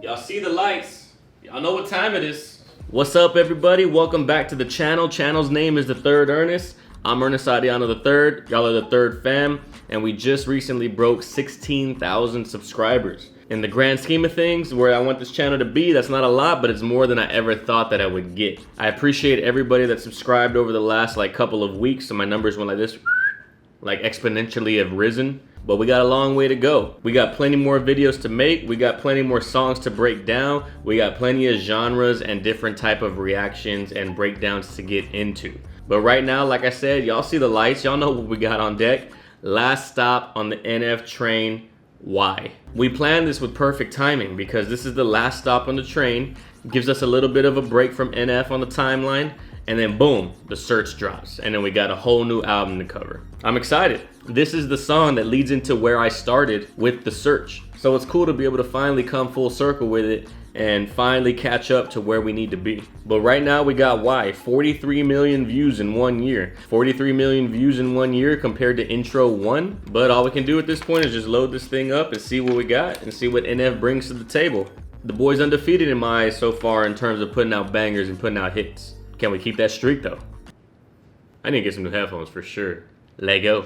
Y'all see the lights. Y'all know what time it is. What's up, everybody? Welcome back to the channel. Channel's name is TheThirdErnest. I'm Ernest Adiano III. Y'all are the third fam. And we just recently broke 16,000 subscribers. In the grand scheme of things, where I want this channel to be, that's not a lot, but it's more than I ever thought that I would get. I appreciate everybody that subscribed over the last couple of weeks, so my numbers went like this, exponentially have risen. But we got a long way to go. We got plenty more videos to make. We got plenty more songs to break down. We got plenty of genres and different type of reactions and breakdowns to get into. But right now, like I said, y'all see the lights. Y'all know what we got on deck. Last stop on the NF train. Why? We planned this with perfect timing because this is the last stop on the train. It gives us a little bit of a break from NF on the timeline. And then boom, the search drops. And then we got a whole new album to cover. I'm excited. This is the song that leads into where I started with the search. So it's cool to be able to finally come full circle with it and finally catch up to where we need to be. But right now we got why? 43 million views in 1 year. 43 million views in 1 year compared to intro 1. But all we can do at this point is just load this thing up and see what we got and see what NF brings to the table. The boy's undefeated in my eyes so far in terms of putting out bangers and putting out hits. Can we keep that streak though? I need to get some new headphones for sure. Lego.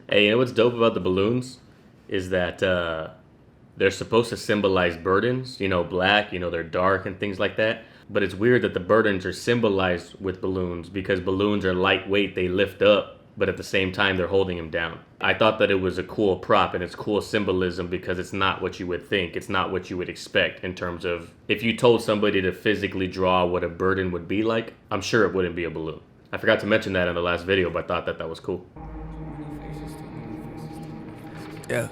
Hey, you know what's dope about the balloons? Is that they're supposed to symbolize burdens. You know, black, you know, they're dark and things like that. But it's weird that the burdens are symbolized with balloons because balloons are lightweight, they lift up, but at the same time they're holding them down. I thought that it was a cool prop and it's cool symbolism because it's not what you would think. It's not what you would expect in terms of if you told somebody to physically draw what a burden would be like, I'm sure it wouldn't be a balloon. I forgot to mention that in the last video, but I thought that was cool. Yeah.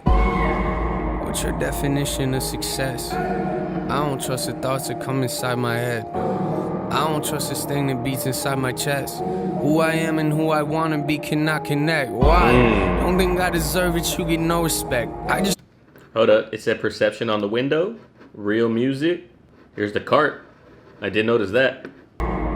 What's your definition of success? I don't trust the thoughts that come inside my head. I don't trust this thing that beats inside my chest. Who I am and who I wanna be cannot connect. Why? Don't think I deserve it, you get no respect. I just... Hold up, it said perception on the window. Real music. Here's the cart. I did notice that.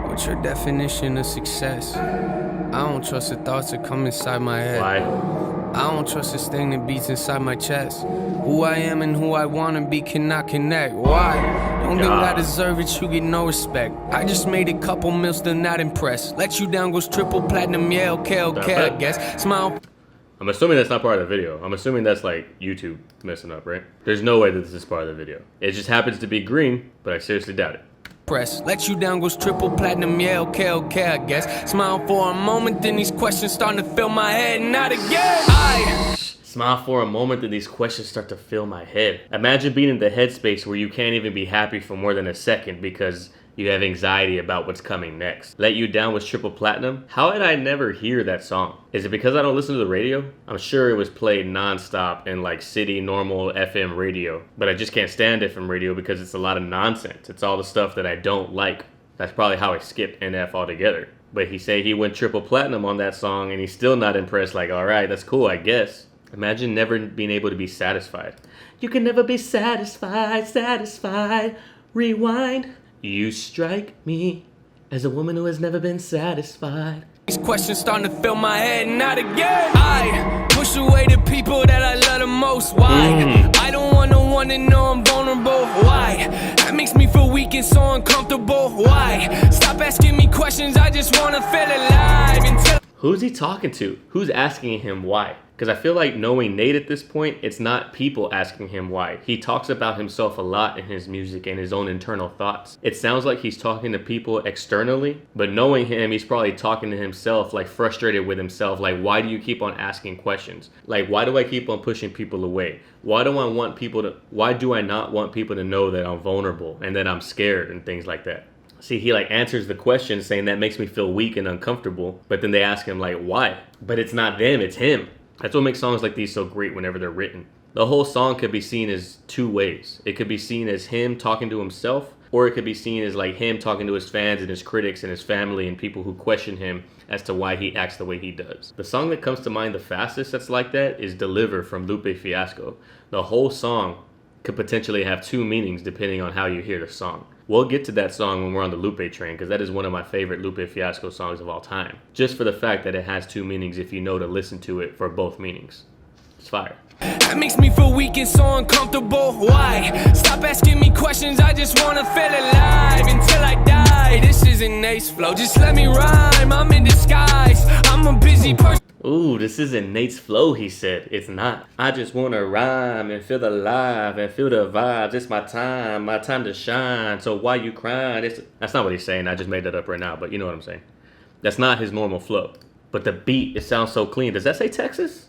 What's your definition of success? I don't trust the thoughts that come inside my head. Why? I don't trust this thing that beats inside my chest. Who I am and who I wanna be cannot connect. Why? Don't think I deserve it, you get no respect. I just made a couple mils, still not impressed. Let you down goes triple platinum, yeah, okay, I guess. Smile. I'm assuming that's not part of the video. I'm assuming that's like YouTube messing up, right? There's no way that this is part of the video. It just happens to be green, but I seriously doubt it. Let you down goes triple platinum, yeah, okay, I guess. Smile for a moment, then these questions starting to fill my head, not again. Smile for a moment, then these questions start to fill my head. Imagine being in the headspace where you can't even be happy for more than a second because you have anxiety about what's coming next. Let You Down was triple platinum? How did I never hear that song? Is it because I don't listen to the radio? I'm sure it was played non-stop in city normal FM radio, but I just can't stand FM radio because it's a lot of nonsense. It's all the stuff that I don't like. That's probably how I skipped NF altogether. But he said he went triple platinum on that song and he's still not impressed. Like, all right, that's cool, I guess. Imagine never being able to be satisfied. You can never be satisfied. Rewind. You strike me as a woman who has never been satisfied. These questions starting to fill my head, not again. I push away the people that I love the most. Why? I don't want no one to know I'm vulnerable. Why? That makes me feel weak and so uncomfortable. Why? Stop asking me questions, I just want to feel alive. Who's he talking to? Who's asking him why? Because I feel like knowing Nate at this point, it's not people asking him why. He talks about himself a lot in his music and his own internal thoughts. It sounds like he's talking to people externally, but knowing him, he's probably talking to himself, frustrated with himself. Why do you keep on asking questions? Why do I keep on pushing people away? Why do I not want people to know that I'm vulnerable and that I'm scared and things like that? See, he answers the question saying that makes me feel weak and uncomfortable, but then they ask him why? But it's not them, it's him. That's what makes songs like these so great whenever they're written. The whole song could be seen as two ways. It could be seen as him talking to himself, or it could be seen as him talking to his fans and his critics and his family and people who question him as to why he acts the way he does. The song that comes to mind the fastest that's like that is Deliver from Lupe Fiasco. The whole song could potentially have two meanings depending on how you hear the song. We'll get to that song when we're on the Lupe train, because that is one of my favorite Lupe Fiasco songs of all time. Just for the fact that it has two meanings if you know to listen to it for both meanings. It's fire. That makes me feel weak and so uncomfortable. Why? Stop asking me questions, I just wanna feel alive until I die. This isn't Nate's flow, just let me rhyme. I'm in disguise, I'm a busy person. Ooh, this isn't Nate's flow, he said. It's not. I just wanna rhyme and feel alive and feel the vibes. It's my time to shine. So why you crying? That's not what he's saying. I just made that up right now, but you know what I'm saying. That's not his normal flow. But the beat, it sounds so clean. Does that say Texas?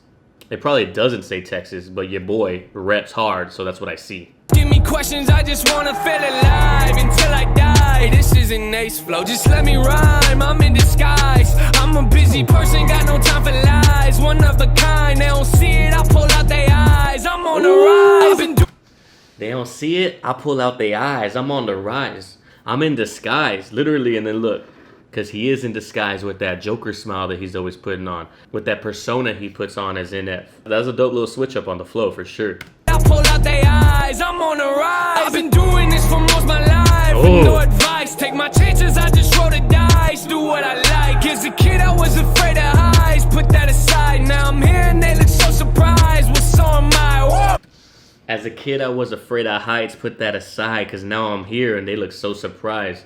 It probably doesn't say Texas, but your boy reps hard, so that's what I see. Give me questions, I just wanna feel alive until I die. This isn't Nate's flow, just let me rhyme. I'm in disguise, I'm a busy person, got no time for lies. One of a kind, they don't see it, I pull out their eyes. I'm on the rise. They don't see it, I pull out their eyes. I'm on the rise. I'm in disguise, literally, and then look. Because he is in disguise with that Joker smile that he's always putting on. With that persona he puts on as NF. That was a dope little switch up on the flow for sure. I pull out their eyes, I'm on the rise. I've been doing this for most of my life. With no advice, take my chances, I just roll the dice. Do what I like. As a kid I was afraid of highs. Put that aside, now I'm here and they look so surprised. Well, so am I. Whoa. As a kid I was afraid of heights. Put that aside, because now I'm here and they look so surprised.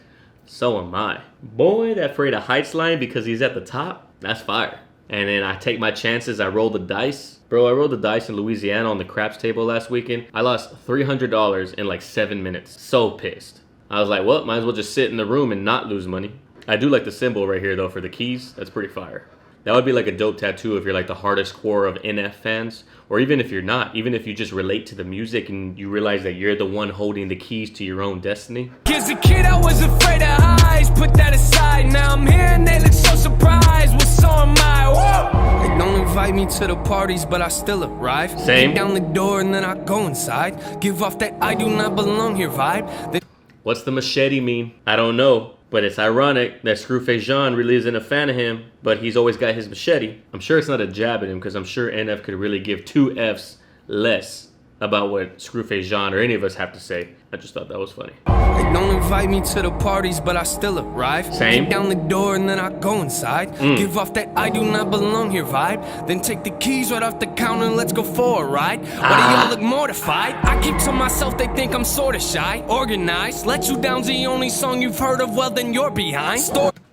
So am I. Boy, that afraid of heights line because he's at the top, that's fire. And then I take my chances, I roll the dice. Bro, I rolled the dice in Louisiana on the craps table last weekend. I lost $300 in like 7 minutes. So pissed. I was like, well, might as well just sit in the room and not lose money. I do like the symbol right here though for the keys. That's pretty fire. That would be like a dope tattoo if you're like the hardest core of NF fans. Or even if you're not, even if you just relate to the music and you realize that you're the one holding the keys to your own destiny. As a kid I was afraid of highs. Put that aside, now I'm here and they look so surprised. Well, so am I. Whoa. They don't invite me to the parties, but I still arrive. Same. Kick down the door and then I go inside. Give off that I do not belong here vibe. What's the machete mean? I don't know. But it's ironic that Screwface Jean really isn't a fan of him, but he's always got his machete. I'm sure it's not a jab at him, because I'm sure NF could really give two Fs less about what Screwface Jean or any of us have to say. I just thought that was funny. They don't invite me to the parties, but I still arrive. Same. Kick down the door and then I go inside. Give off that I do not belong here vibe. Then take the keys right off the counter and let's go for a ride. Why do y'all look mortified? I keep to myself, they think I'm sorta shy. Organized, Let You Down's the only song you've heard of, well then you're behind.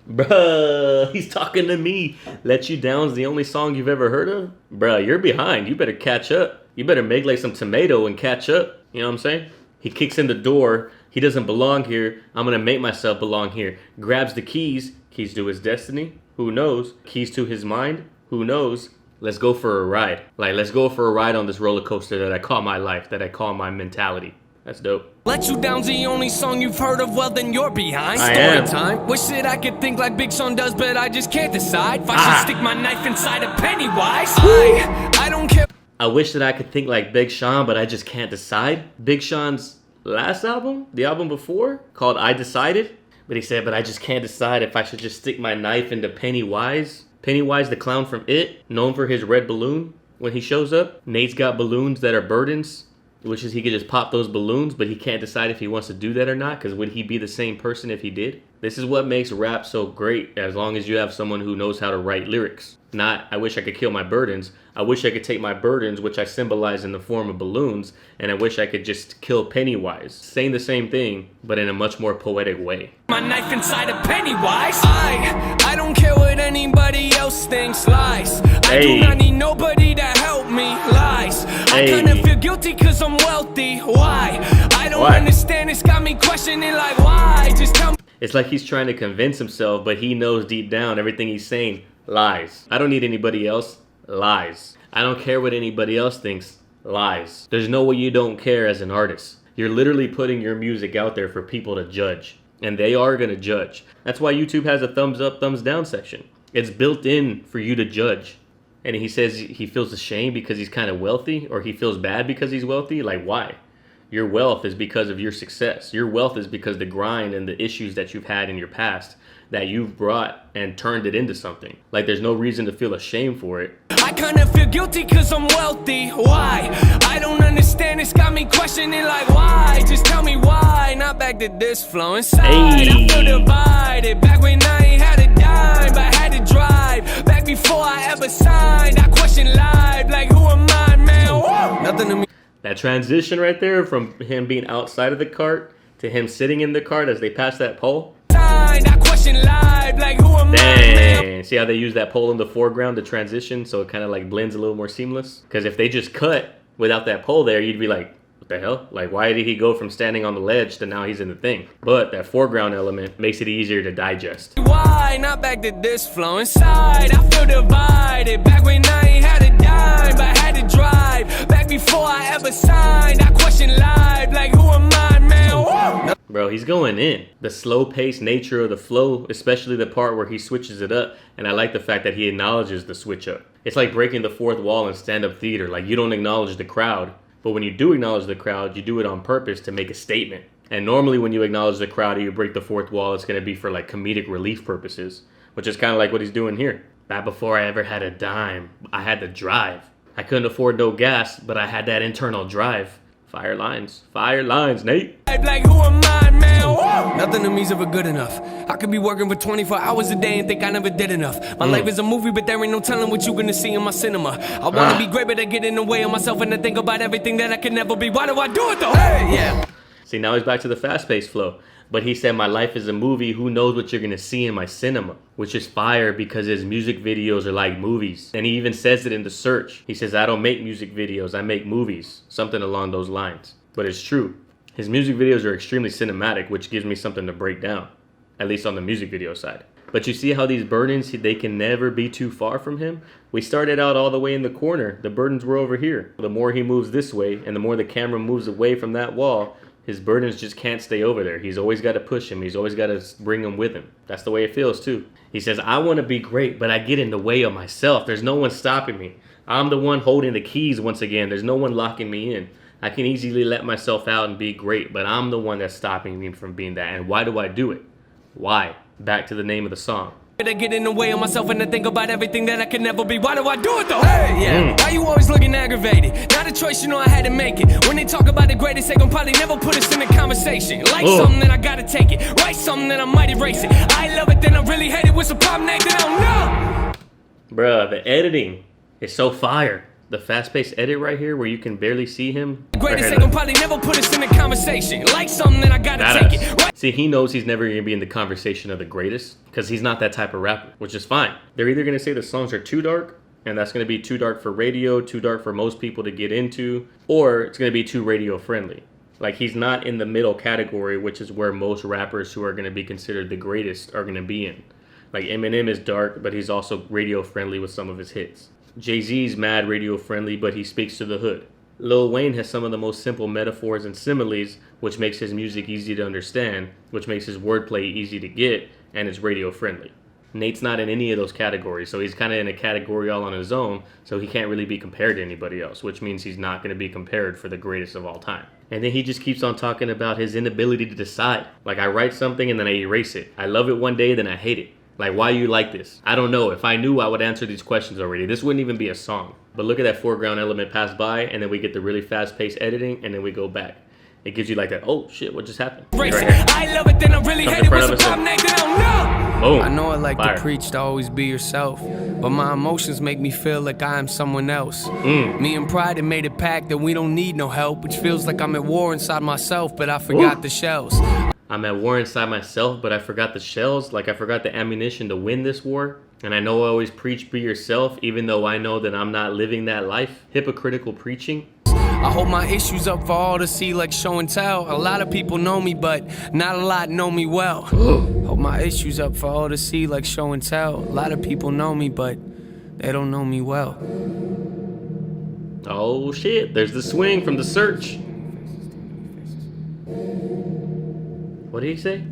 Bruh, he's talking to me. Let You Down's the only song you've ever heard of? Bruh, you're behind. You better catch up. You better make like some tomato and catch up. You know what I'm saying? He kicks in the door. He doesn't belong here. I'm going to make myself belong here. Grabs the keys. Keys to his destiny. Who knows? Keys to his mind. Who knows? Let's go for a ride. Like, let's go for a ride on this roller coaster that I call my life, that I call my mentality. That's dope. Let You Down's the only song you've heard of, well then you're behind. I Story am. time. Wish that I could think like Big Sean does, but I just can't decide. If I should stick my knife inside a Pennywise. I don't care. I wish that I could think like Big Sean, but I just can't decide. Big Sean's last album, the album before, called I Decided. But he said, but I just can't decide if I should just stick my knife into Pennywise. Pennywise, the clown from It, known for his red balloon when he shows up. Nate's got balloons that are burdens, which is he could just pop those balloons, but he can't decide if he wants to do that or not, because would he be the same person if he did? This is what makes rap so great, as long as you have someone who knows how to write lyrics. Not, I wish I could kill my burdens. I wish I could take my burdens, which I symbolize in the form of balloons, and I wish I could just kill Pennywise. Saying the same thing, but in a much more poetic way. My knife inside a Pennywise. I don't care what anybody else thinks. Lies. I do not need nobody to help me. Lies. I kinda feel guilty cause I'm wealthy. Why? I don't understand. It's got me questioning like why. Just tell me. It's like he's trying to convince himself, but he knows deep down everything he's saying. Lies. I don't need anybody else. Lies. I don't care what anybody else thinks. Lies. There's no way you don't care as an artist. You're literally putting your music out there for people to judge. And they are going to judge. That's why YouTube has a thumbs up, thumbs down section. It's built in for you to judge. And he says he feels ashamed because he's kind of wealthy, or he feels bad because he's wealthy. Like, why? Your wealth is because of your success. Your wealth is because the grind and the issues that you've had in your past. that you've brought and turned it into something. Like there's no reason to feel ashamed for it. I kinda feel guilty cause I'm wealthy. Why? I don't understand, it's got me questioning like why? Just tell me why. Not back to this flow inside. Hey. I feel divided. Back when I ain't had a dime, but had to drive. Back before I ever signed, I question live. Like who am I, man? Woo! Nothing to me. That transition right there from him being outside of the cart to him sitting in the cart as they pass that pole. I question live. Like who am I, man? Dang. See how they use that pole in the foreground to transition so it kind of like blends a little more seamless? Because if they just cut without that pole there, you'd be like, what the hell? Like, why did he go from standing on the ledge to now he's in the thing? But that foreground element makes it easier to digest. Why? Not back to this flow inside. I feel divided. Back when I ain't had a dime, but had to drive. Back before I ever signed, I question live. Like who am I, man? Woo! Bro, he's going in. The slow-paced nature of the flow, especially the part where he switches it up, and I like the fact that he acknowledges the switch up. It's like breaking the fourth wall in stand-up theater. Like, you don't acknowledge the crowd, but when you do acknowledge the crowd, you do it on purpose to make a statement. And normally when you acknowledge the crowd or you break the fourth wall, it's going to be for like comedic relief purposes, which is kind of like what he's doing here. Back before I ever had a dime, I had to drive. I couldn't afford no gas, but I had that internal drive. Fire lines, Nate. Like who am I, man? Woo! Nothing to me's ever good enough. I could be working for 24 hours a day and think I never did enough. My life is a movie, but there ain't no telling what you gonna see in my cinema. I wanna be great, but I get in the way of myself and I think about everything that I can never be. Why do I do it though? Hey, yeah. See, now he's back to the fast-paced flow. But he said, my life is a movie, who knows what you're going to see in my cinema? Which is fire because his music videos are like movies. And he even says it in the search. He says, I don't make music videos, I make movies. Something along those lines. But it's true. His music videos are extremely cinematic, which gives me something to break down. At least on the music video side. But you see how these burdens, they can never be too far from him? We started out all the way in the corner. The burdens were over here. The more he moves this way, and the more the camera moves away from that wall, his burdens just can't stay over there. He's always got to push him. He's always got to bring them with him. That's the way it feels too. He says, I want to be great, but I get in the way of myself. There's no one stopping me. I'm the one holding the keys once again. There's no one locking me in. I can easily let myself out and be great, but I'm the one that's stopping me from being that. And why do I do it? Why? Back to the name of the song. I get in the way of myself and I think about everything that I can never be. Why do I do it though? Hey, yeah. Why you always looking aggravated? Not a choice, you know I had to make it. When they talk about the greatest, they gon' probably never put us in a conversation. Like something that I gotta take it. Write something that I might erase it. I love it, then I really hate it. What's the problem, Nathan? I don't know. Bruh, the editing is so fire. The fast-paced edit right here where you can barely see him. The greatest, they gon' probably never put us in a conversation. Like something that I gotta take it. Right. See, he knows he's never going to be in the conversation of the greatest because he's not that type of rapper, which is fine. They're either going to say the songs are too dark, and that's going to be too dark for radio, too dark for most people to get into, or it's going to be too radio friendly. Like, he's not in the middle category, which is where most rappers who are going to be considered the greatest are going to be in. Like, Eminem is dark, but he's also radio friendly with some of his hits. Jay-Z's mad radio friendly, but he speaks to the hood. Lil Wayne has some of the most simple metaphors and similes, which makes his music easy to understand, which makes his wordplay easy to get, and it's radio friendly. Nate's not in any of those categories, so he's kind of in a category all on his own, so he can't really be compared to anybody else, which means he's not going to be compared for the greatest of all time. And then he just keeps on talking about his inability to decide. Like, I write something and then I erase it. I love it one day, then I hate it. Like, why you like this? I don't know. If I knew, I would answer these questions already. This wouldn't even be a song. But look at that foreground element pass by, and then we get the really fast-paced editing, and then we go back. It gives you like that, oh shit, what just happened? Right here. I love it, then I really hate it. What's the problem, Nathan? I don't know. Boom. I know I like Fire. to preach to always be yourself, but my emotions make me feel like I am someone else. Me and Pride have made a pact that we don't need no help, which feels like I'm at war inside myself, but I forgot the shells. I'm at war inside myself, but I forgot the shells. Like, I forgot the ammunition to win this war. And I know I always preach be yourself, even though I know that I'm not living that life. Hypocritical preaching. I hold my issues up for all to see like show and tell. A lot of people know me, but not a lot know me well. Hold my issues up for all to see like show and tell. A lot of people know me, but they don't know me well. Oh shit, there's the swing from the search. What did he say?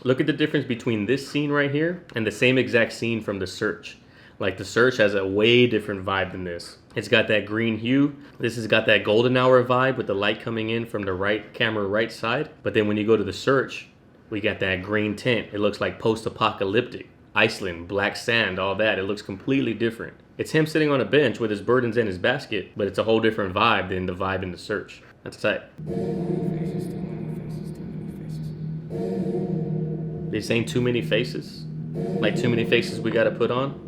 Look at the difference between this scene right here and the same exact scene from the search. Like, the search has a way different vibe than this. It's got that green hue. This has got that golden hour vibe with the light coming in from the right camera right side. But then when you go to the search, We got that green tint. It looks like post-apocalyptic. Iceland, black sand, all that. It looks completely different. It's him sitting on a bench with his burdens in his basket, but it's a whole different vibe than the vibe in The Search. That's tight. This ain't too many faces? Like too many faces we gotta put on?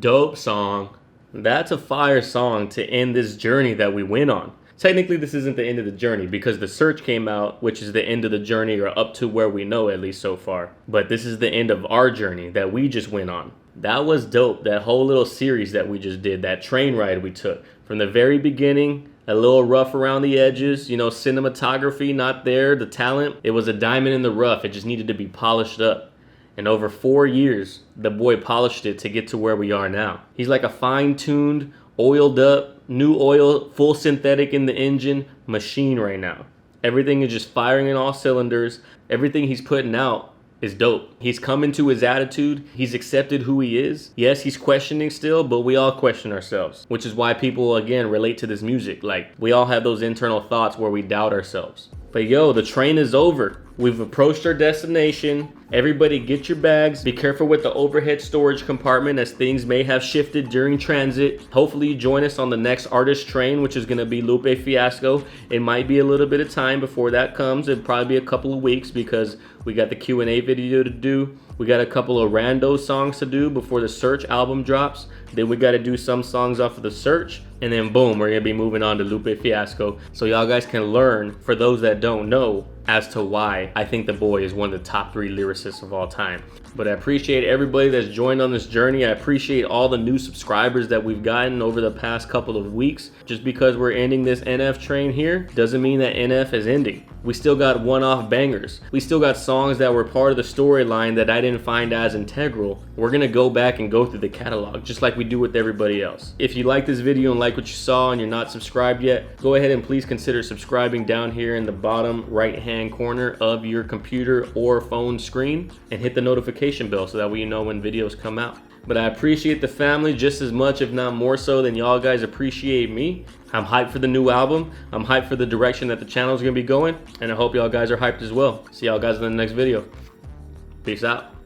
Dope song. That's a fire song to end this journey that we went on. Technically, this isn't the end of the journey because The Search came out, which is the end of the journey, or up to where we know at least so far. But this is the end of our journey that we just went on. That was dope. That whole little series that we just did, that train ride we took. From the very beginning, a little rough around the edges, you know, cinematography not there, the talent. It was a diamond in the rough. It just needed to be polished up. And over 4 years, the boy polished it to get to where we are now. He's like a fine-tuned, oiled up, new oil, full synthetic in the engine machine right now. Everything is just firing in all cylinders. Everything he's putting out is dope. He's come into his attitude. He's accepted who he is. Yes, he's questioning still, but we all question ourselves, which is why people, again, relate to this music. Like, we all have those internal thoughts where we doubt ourselves. But yo, the train is over. We've approached our destination. Everybody get your bags. Be careful with the overhead storage compartment as things may have shifted during transit. Hopefully you join us on the next artist train, which is going to be Lupe Fiasco. It might be a little bit of time before that comes. It'll probably be a couple of weeks because we got the Q&A video to do. We got a couple of rando songs to do before the Search album drops. Then we got to do some songs off of the Search. And then boom, we're going to be moving on to Lupe Fiasco. So y'all guys can learn, for those that don't know, as to why I think the boy is one of the top 3 lyricists of all time. But I appreciate everybody that's joined on this journey. I appreciate all the new subscribers that we've gotten over the past couple of weeks. Just because we're ending this NF train here doesn't mean that NF is ending. We still got one-off bangers. We still got songs that were part of the storyline that I didn't find as integral. We're gonna go back and go through the catalog just like we do with everybody else. If you like this video and like what you saw and you're not subscribed yet, go ahead and please consider subscribing down here in the bottom right-hand corner of your computer or phone screen and hit the notification bell so that way you know when videos come out. But I appreciate the family just as much, if not more so, than y'all guys appreciate me. I'm hyped for the new album. I'm hyped for the direction that the channel is gonna be going, and I hope y'all guys are hyped as well. See y'all guys in the next video. Peace out.